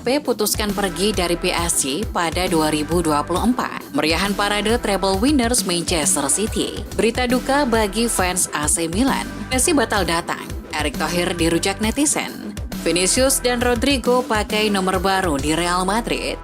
Mbappe putuskan pergi dari PSG pada 2024. Meriahan parade treble winners Manchester City. Berita duka bagi fans AC Milan. Messi batal datang. Erick Thohir dirujak netizen. Vinicius dan Rodrigo pakai nomor baru di Real Madrid.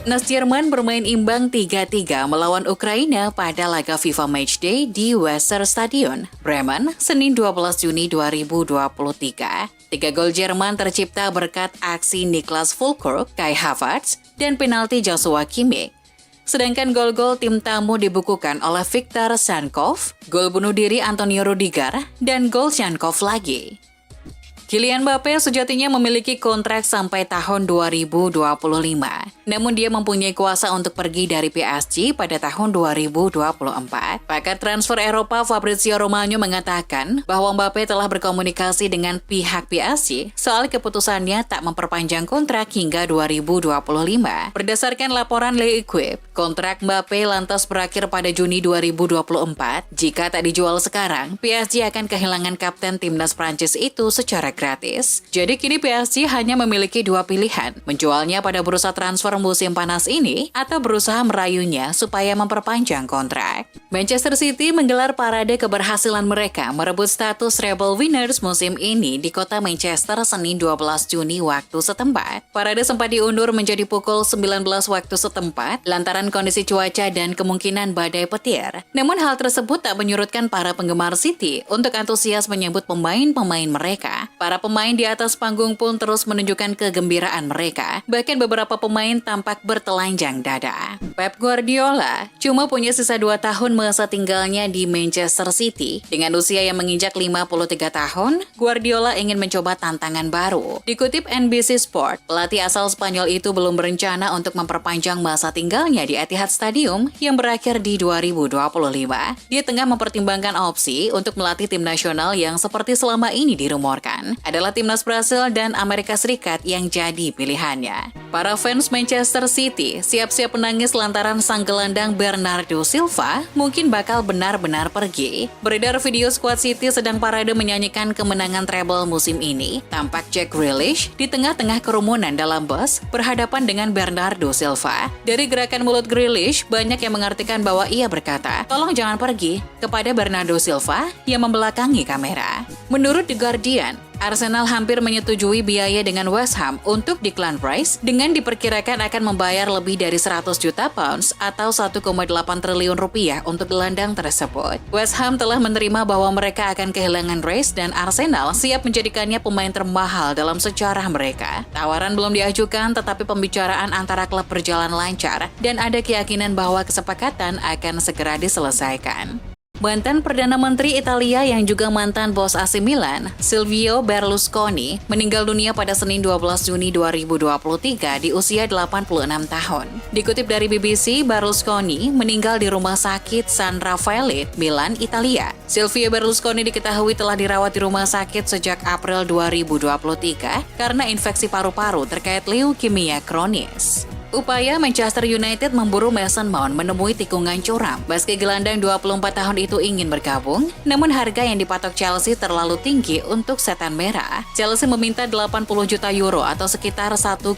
Timnas Jerman bermain imbang 3-3 melawan Ukraina pada laga FIFA Matchday di Weserstadion, Bremen, Senin 12 Juni 2023. 3 gol Jerman tercipta berkat aksi Niklas Füllkrug, Kai Havertz, dan penalti Joshua Kimmich. Sedangkan gol-gol tim tamu dibukukan oleh Viktor Sankov, gol bunuh diri Antonio Rudiger, dan gol Sankov lagi. Kylian Mbappe sejatinya memiliki kontrak sampai tahun 2025. Namun dia mempunyai kuasa untuk pergi dari PSG pada tahun 2024. Pakar transfer Eropa Fabrizio Romano mengatakan bahwa Mbappe telah berkomunikasi dengan pihak PSG soal keputusannya tak memperpanjang kontrak hingga 2025. Berdasarkan laporan L'Equipe, kontrak Mbappe lantas berakhir pada Juni 2024. Jika tak dijual sekarang, PSG akan kehilangan kapten timnas Prancis itu secara gratis. Jadi kini PSG hanya memiliki 2 pilihan, menjualnya pada bursa transfer musim panas ini atau berusaha merayunya supaya memperpanjang kontrak. Manchester City menggelar parade keberhasilan mereka merebut status treble winners musim ini di kota Manchester Senin 12 Juni waktu setempat. Parade sempat diundur menjadi pukul 19 waktu setempat lantaran kondisi cuaca dan kemungkinan badai petir. Namun hal tersebut tak menyurutkan para penggemar City untuk antusias menyambut pemain-pemain mereka. Para pemain di atas panggung pun terus menunjukkan kegembiraan mereka. Bahkan beberapa pemain tampak bertelanjang dada. Pep Guardiola cuma punya sisa 2 tahun masa tinggalnya di Manchester City. Dengan usia yang menginjak 53 tahun, Guardiola ingin mencoba tantangan baru. Dikutip NBC Sport, pelatih asal Spanyol itu belum berencana untuk memperpanjang masa tinggalnya di Etihad Stadium yang berakhir di 2025. Dia tengah mempertimbangkan opsi untuk melatih tim nasional yang seperti selama ini dirumorkan adalah timnas Brasil dan Amerika Serikat yang jadi pilihannya. Para fans Manchester City siap-siap menangis lantaran sang gelandang Bernardo Silva mungkin bakal benar-benar pergi. Beredar video skuad City sedang parade menyanyikan kemenangan treble musim ini. Tampak Jack Grealish di tengah-tengah kerumunan dalam bus berhadapan dengan Bernardo Silva. Dari gerakan mulut Grealish, banyak yang mengartikan bahwa ia berkata, "Tolong jangan pergi," kepada Bernardo Silva yang membelakangi kamera. Menurut The Guardian, Arsenal hampir menyetujui biaya dengan West Ham untuk Declan Rice dengan diperkirakan akan membayar lebih dari 100 juta pounds atau 1,8 triliun rupiah untuk gelandang tersebut. West Ham telah menerima bahwa mereka akan kehilangan Rice dan Arsenal siap menjadikannya pemain termahal dalam sejarah mereka. Tawaran belum diajukan tetapi pembicaraan antara klub berjalan lancar dan ada keyakinan bahwa kesepakatan akan segera diselesaikan. Mantan Perdana Menteri Italia yang juga mantan bos AC Milan, Silvio Berlusconi, meninggal dunia pada Senin 12 Juni 2023 di usia 86 tahun. Dikutip dari BBC, Berlusconi meninggal di rumah sakit San Raffaele, Milan, Italia. Silvio Berlusconi diketahui telah dirawat di rumah sakit sejak April 2023 karena infeksi paru-paru terkait leukemia kronis. Upaya Manchester United memburu Mason Mount menemui tikungan curam. Meski gelandang 24 tahun itu ingin bergabung, namun harga yang dipatok Chelsea terlalu tinggi untuk setan merah. Chelsea meminta 80 juta euro atau sekitar 1,27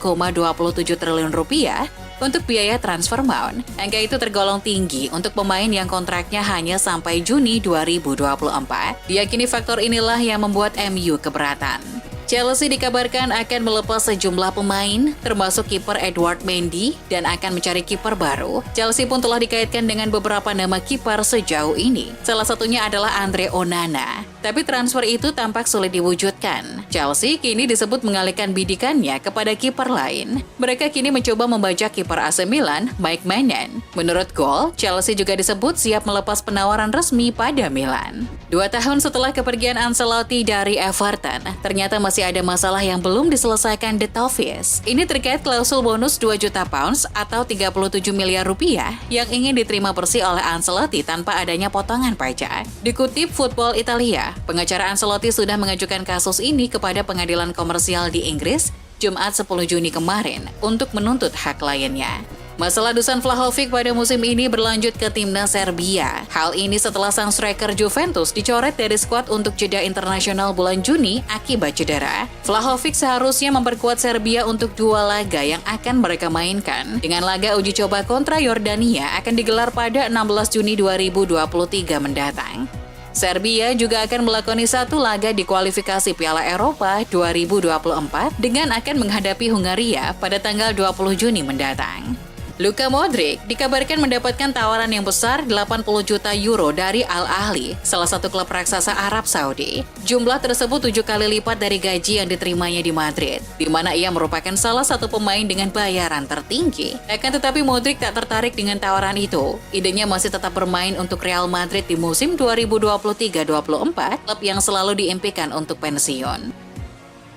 triliun rupiah untuk biaya transfer Mount. Angka itu tergolong tinggi untuk pemain yang kontraknya hanya sampai Juni 2024. Diyakini faktor inilah yang membuat MU keberatan. Chelsea dikabarkan akan melepas sejumlah pemain, termasuk kiper Edward Mendy, dan akan mencari kiper baru. Chelsea pun telah dikaitkan dengan beberapa nama kiper sejauh ini. Salah satunya adalah Andre Onana. Tapi transfer itu tampak sulit diwujudkan. Chelsea kini disebut mengalihkan bidikannya kepada kiper lain. Mereka kini mencoba membajak kiper AC Milan, Mike Maignan. Menurut Goal, Chelsea juga disebut siap melepas penawaran resmi pada Milan. 2 tahun setelah kepergian Ancelotti dari Everton, ternyata masih ada masalah yang belum diselesaikan The Toffees. Ini terkait klausul bonus 2 juta pounds atau 37 miliar rupiah yang ingin diterima bersih oleh Ancelotti tanpa adanya potongan pajak. Dikutip Football Italia, pengacara Ancelotti sudah mengajukan kasus ini kepada pengadilan komersial di Inggris Jumat 10 Juni kemarin untuk menuntut hak kliennya. Masalah Dusan Vlahovic pada musim ini berlanjut ke timnas Serbia. Hal ini setelah sang striker Juventus dicoret dari skuad untuk jeda internasional bulan Juni akibat cedera. Vlahovic seharusnya memperkuat Serbia untuk 2 laga yang akan mereka mainkan. Dengan laga uji coba kontra Yordania akan digelar pada 16 Juni 2023 mendatang. Serbia juga akan melakoni 1 laga di kualifikasi Piala Eropa 2024 dengan akan menghadapi Hungaria pada tanggal 20 Juni mendatang. Luka Modric dikabarkan mendapatkan tawaran yang besar 80 juta euro dari Al Ahly, salah satu klub raksasa Arab Saudi. Jumlah tersebut 7 kali lipat dari gaji yang diterimanya di Madrid, di mana ia merupakan salah satu pemain dengan bayaran tertinggi. Akan tetapi Modric tak tertarik dengan tawaran itu. Idenya masih tetap bermain untuk Real Madrid di musim 2023-24, klub yang selalu diimpikan untuk pensiun.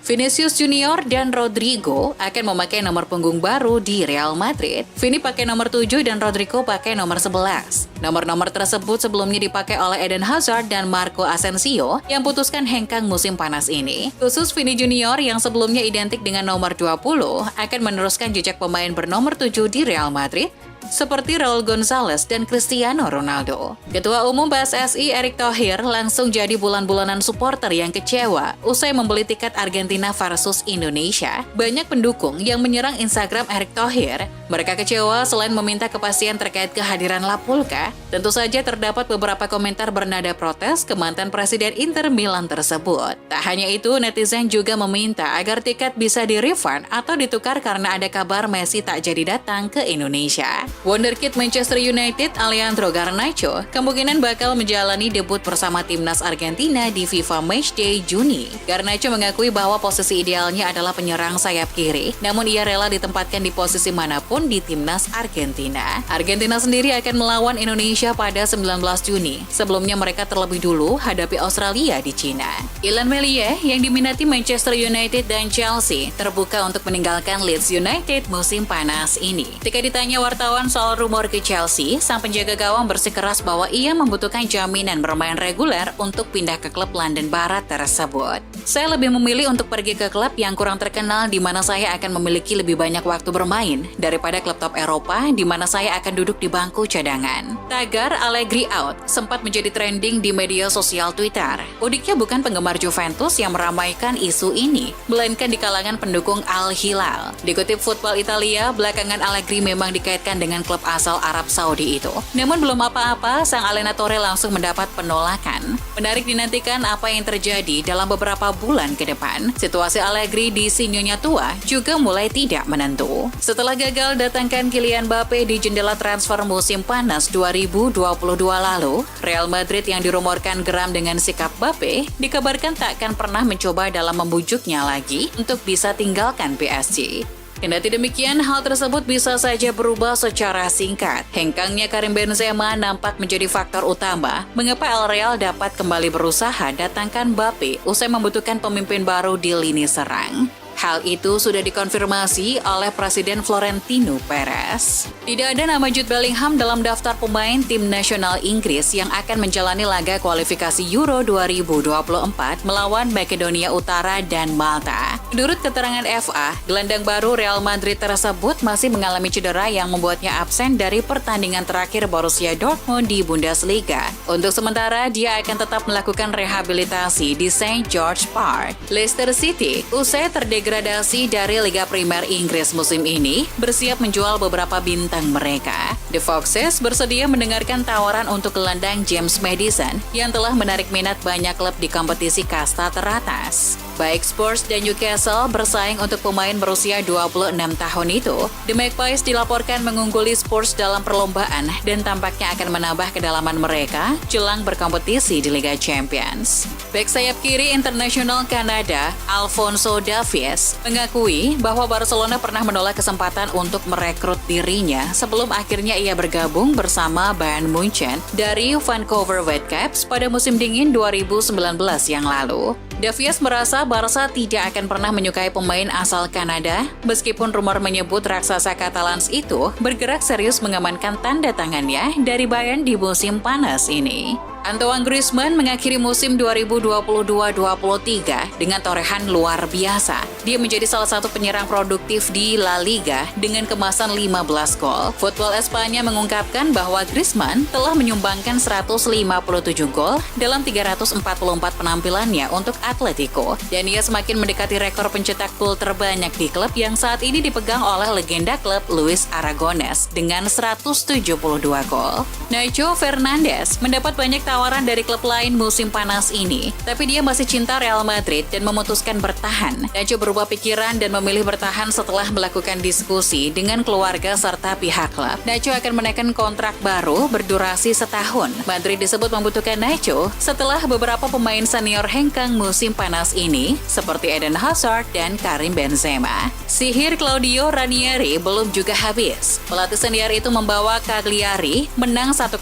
Vinicius Junior dan Rodrigo akan memakai nomor punggung baru di Real Madrid. Vini pakai nomor 7 dan Rodrigo pakai nomor 11. Nomor-nomor tersebut sebelumnya dipakai oleh Eden Hazard dan Marco Asensio yang putuskan hengkang musim panas ini. Khusus Vini Junior yang sebelumnya identik dengan nomor 20 akan meneruskan jejak pemain bernomor 7 di Real Madrid seperti Raul Gonzalez dan Cristiano Ronaldo. Ketua Umum PSSI Erick Thohir langsung jadi bulan-bulanan supporter yang kecewa usai membeli tiket Argentina versus Indonesia. Banyak pendukung yang menyerang Instagram Erick Thohir. Mereka kecewa selain meminta kepastian terkait kehadiran Lapulka. Tentu saja terdapat beberapa komentar bernada protes ke mantan Presiden Inter Milan tersebut. Tak hanya itu, netizen juga meminta agar tiket bisa di-refund atau ditukar karena ada kabar Messi tak jadi datang ke Indonesia. Wonderkid Manchester United Alejandro Garnacho kemungkinan bakal menjalani debut bersama timnas Argentina di FIFA Matchday Juni. Garnacho mengakui bahwa posisi idealnya adalah penyerang sayap kiri, namun ia rela ditempatkan di posisi manapun di timnas Argentina. Argentina sendiri akan melawan Indonesia pada 19 Juni. Sebelumnya mereka terlebih dulu hadapi Australia di Cina. Illan Meslier yang diminati Manchester United dan Chelsea terbuka untuk meninggalkan Leeds United musim panas ini. Ketika ditanya wartawan soal rumor ke Chelsea, sang penjaga gawang bersikeras bahwa ia membutuhkan jaminan bermain reguler untuk pindah ke klub London Barat tersebut. Saya lebih memilih untuk pergi ke klub yang kurang terkenal di mana saya akan memiliki lebih banyak waktu bermain daripada klub top Eropa di mana saya akan duduk di bangku cadangan. Tagar Allegri out sempat menjadi trending di media sosial Twitter. Uniknya bukan penggemar Juventus yang meramaikan isu ini, melainkan di kalangan pendukung Al Hilal. Dikutip Football Italia, belakangan Allegri memang dikaitkan dengan klub asal Arab Saudi itu. Namun belum apa-apa, sang Allenatore langsung mendapat penolakan. Menarik dinantikan apa yang terjadi dalam beberapa bulan ke depan. Situasi Allegri di Sinyonya tua juga mulai tidak menentu. Setelah gagal datangkan Kylian Mbappe di jendela transfer musim panas 2022 lalu, Real Madrid yang dirumorkan geram dengan sikap Mbappe dikabarkan tak akan pernah mencoba dalam membujuknya lagi untuk bisa tinggalkan PSG. Kendati demikian, hal tersebut bisa saja berubah secara singkat. Hengkangnya Karim Benzema nampak menjadi faktor utama mengapa El Real dapat kembali berusaha datangkan Mbappe usai membutuhkan pemimpin baru di lini serang. Hal itu sudah dikonfirmasi oleh Presiden Florentino Perez. Tidak ada nama Jude Bellingham dalam daftar pemain tim nasional Inggris yang akan menjalani laga kualifikasi Euro 2024 melawan Makedonia Utara dan Malta. Menurut keterangan FA, gelandang baru Real Madrid tersebut masih mengalami cedera yang membuatnya absen dari pertandingan terakhir Borussia Dortmund di Bundesliga. Untuk sementara, dia akan tetap melakukan rehabilitasi di St. George Park. Leicester City, usai terdegradasi dari Liga Primer Inggris musim ini, bersiap menjual beberapa bintang mereka. The Foxes bersedia mendengarkan tawaran untuk gelandang James Maddison yang telah menarik minat banyak klub di kompetisi kasta teratas. Baik Spurs dan Newcastle bersaing untuk pemain berusia 26 tahun itu. The Magpies dilaporkan mengungguli Spurs dalam perlombaan dan tampaknya akan menambah kedalaman mereka jelang berkompetisi di Liga Champions. Bek sayap kiri internasional Kanada, Alphonso Davies, mengakui bahwa Barcelona pernah menolak kesempatan untuk merekrut dirinya sebelum akhirnya ia bergabung bersama Bayern Munchen dari Vancouver Whitecaps pada musim dingin 2019 yang lalu. Davies merasa Barca tidak akan pernah menyukai pemain asal Kanada, meskipun rumor menyebut raksasa Catalans itu bergerak serius mengamankan tanda tangannya dari Bayern di musim panas ini. Antoine Griezmann mengakhiri musim 2022-23 dengan torehan luar biasa. Dia menjadi salah satu penyerang produktif di La Liga dengan kemasan 15 gol. Football Espanya mengungkapkan bahwa Griezmann telah menyumbangkan 157 gol dalam 344 penampilannya untuk Atletico, dan ia semakin mendekati rekor pencetak gol terbanyak di klub yang saat ini dipegang oleh legenda klub Luis Aragonés dengan 172 gol. Nacho Fernandes mendapat banyak tawaran dari klub lain musim panas ini, tapi dia masih cinta Real Madrid dan memutuskan bertahan. Nacho berubah pikiran dan memilih bertahan setelah melakukan diskusi dengan keluarga serta pihak klub. Nacho akan menaikkan kontrak baru berdurasi setahun. Madrid disebut membutuhkan Nacho setelah beberapa pemain senior hengkang musim panas ini, seperti Eden Hazard dan Karim Benzema. Sihir Claudio Ranieri belum juga habis. Pelatih senior itu membawa Cagliari menang 1-0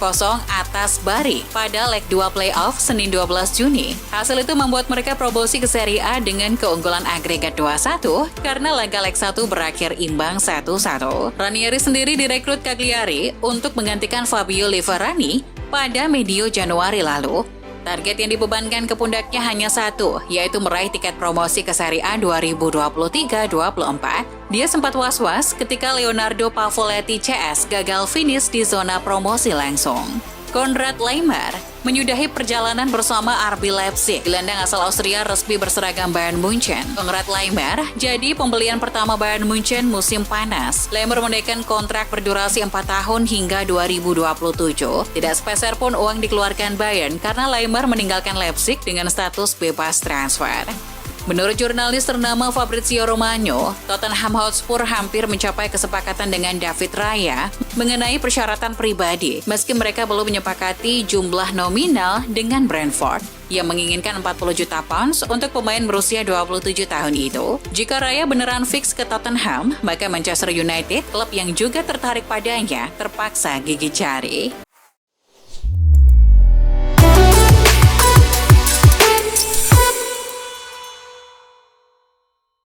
atas Bari pada leg 2 playoff Senin 12 Juni. Hasil itu membuat mereka promosi ke Serie A dengan keunggulan agregat 2-1 karena laga leg 1 berakhir imbang 1-1. Ranieri sendiri direkrut Cagliari untuk menggantikan Fabio Liverani pada medio Januari lalu. Target yang dibebankan ke pundaknya hanya satu, yaitu meraih tiket promosi ke Serie A 2023-24. Dia sempat was-was ketika Leonardo Pavoletti CS gagal finish di zona promosi langsung. Konrad Laimer menyudahi perjalanan bersama RB Leipzig. Gelandang asal Austria resmi berseragam Bayern Munchen. Konrad Laimer jadi pembelian pertama Bayern Munchen musim panas. Laimer menaikkan kontrak berdurasi 4 tahun hingga 2027. Tidak sepeser pun uang dikeluarkan Bayern karena Laimer meninggalkan Leipzig dengan status bebas transfer. Menurut jurnalis ternama Fabrizio Romano, Tottenham Hotspur hampir mencapai kesepakatan dengan David Raya mengenai persyaratan pribadi, meski mereka belum menyepakati jumlah nominal dengan Brentford yang menginginkan 40 juta pounds untuk pemain berusia 27 tahun itu. Jika Raya beneran fix ke Tottenham, maka Manchester United, klub yang juga tertarik padanya, terpaksa gigit jari.